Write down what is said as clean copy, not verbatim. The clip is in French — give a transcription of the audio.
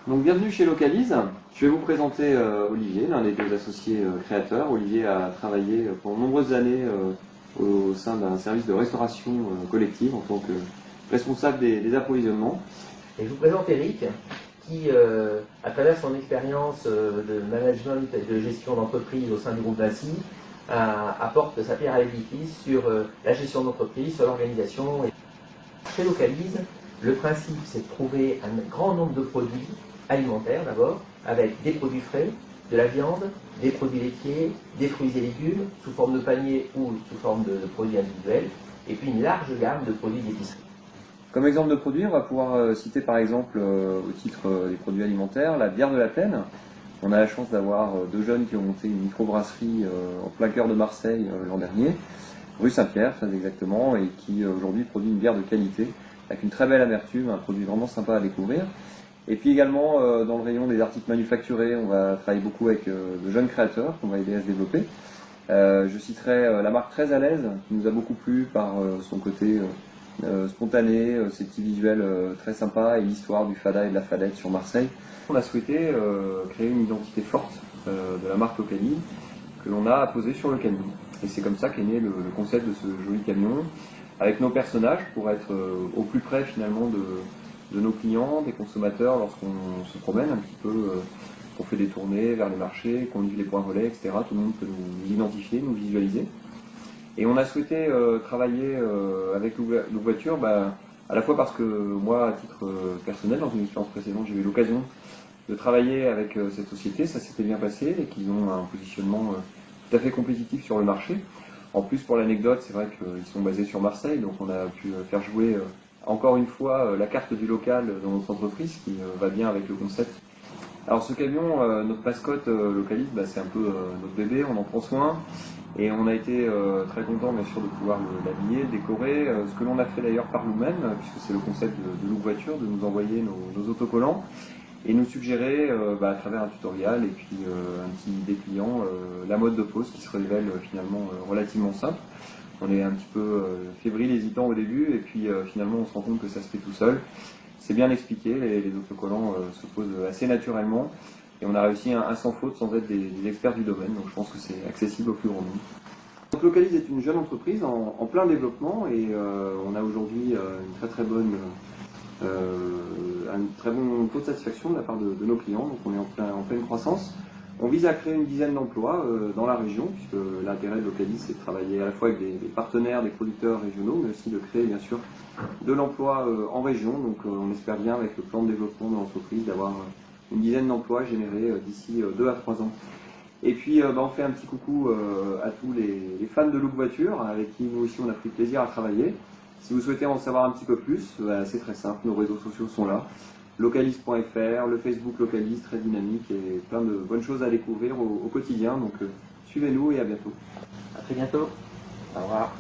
Donc bienvenue chez Localise. Je vais vous présenter Olivier, l'un des deux associés créateurs. Olivier a travaillé pendant de nombreuses années au sein d'un service de restauration collective en tant que responsable des approvisionnements. Et je vous présente Eric, qui, à travers son expérience de management et de gestion d'entreprise au sein du groupe Vinci, apporte sa pierre à l'édifice sur la gestion d'entreprise, sur l'organisation. Chez Localise, le principe, c'est de trouver un grand nombre de produits alimentaires d'abord, avec des produits frais, de la viande, des produits laitiers, des fruits et légumes, sous forme de panier ou sous forme de produits individuels, et puis une large gamme de produits d'épicerie. Comme exemple de produit, on va pouvoir citer par exemple, au titre des produits alimentaires, la bière de la Plaine. On a la chance d'avoir deux jeunes qui ont monté une microbrasserie en plein cœur de Marseille l'an dernier, rue Saint-Pierre très exactement, et qui aujourd'hui produit une bière de qualité, avec une très belle amertume, un produit vraiment sympa à découvrir. Et puis également dans le rayon des articles manufacturés, on va travailler beaucoup avec de jeunes créateurs qu'on va aider à se développer. Je citerai la marque Très à l'aise, qui nous a beaucoup plu par son côté spontané, ses petits visuels très sympas et l'histoire du fada et de la fadette sur Marseille. On a souhaité créer une identité forte de la marque Localise que l'on a posée sur le camion. Et c'est comme ça qu'est né le concept de ce joli camion, avec nos personnages pour être au plus près finalement de nos clients, des consommateurs lorsqu'on se promène un petit peu, qu'on fait des tournées vers les marchés, qu'on livre les points relais, etc. Tout le monde peut nous identifier, nous visualiser. Et on a souhaité travailler avec Look-Voiture, à la fois parce que moi, à titre personnel, dans une expérience précédente, j'ai eu l'occasion de travailler avec cette société, ça s'était bien passé et qu'ils ont un positionnement tout à fait compétitif sur le marché. En plus, pour l'anecdote, c'est vrai qu'ils sont basés sur Marseille, donc on a pu faire jouer encore une fois la carte du local dans notre entreprise, qui va bien avec le concept. Alors ce camion, notre mascotte Localise, c'est un peu notre bébé, on en prend soin. Et on a été très content bien sûr de pouvoir l'habiller, le décorer, ce que l'on a fait d'ailleurs par nous-mêmes, puisque c'est le concept de Look-Voiture, de nous envoyer nos autocollants et nous suggérer à travers un tutoriel et puis un petit dépliant la mode de pose qui se révèle finalement relativement simple. On est un petit peu fébrile, hésitant au début et puis finalement on se rend compte que ça se fait tout seul. C'est bien expliqué, les autocollants se posent assez naturellement et on a réussi un sans faute sans être des experts du domaine, donc je pense que c'est accessible au plus grand nombre. Donc Localise est une jeune entreprise en plein développement et on a aujourd'hui une très bonne taux de satisfaction de la part de nos clients, donc on est en pleine croissance. On vise à créer une dizaine d'emplois dans la région, puisque l'intérêt de Localise c'est de travailler à la fois avec des partenaires, des producteurs régionaux, mais aussi de créer bien sûr de l'emploi en région. Donc on espère bien avec le plan de développement de l'entreprise d'avoir une dizaine d'emplois générés d'ici 2 à 3 ans. Et puis on fait un petit coucou à tous les fans de Look-Voiture, avec qui nous aussi on a pris plaisir à travailler. Si vous souhaitez en savoir un petit peu plus, c'est très simple, nos réseaux sociaux sont là. Localise.fr, le Facebook Localise, très dynamique et plein de bonnes choses à découvrir au quotidien. Donc suivez-nous et à bientôt. À très bientôt. Au revoir.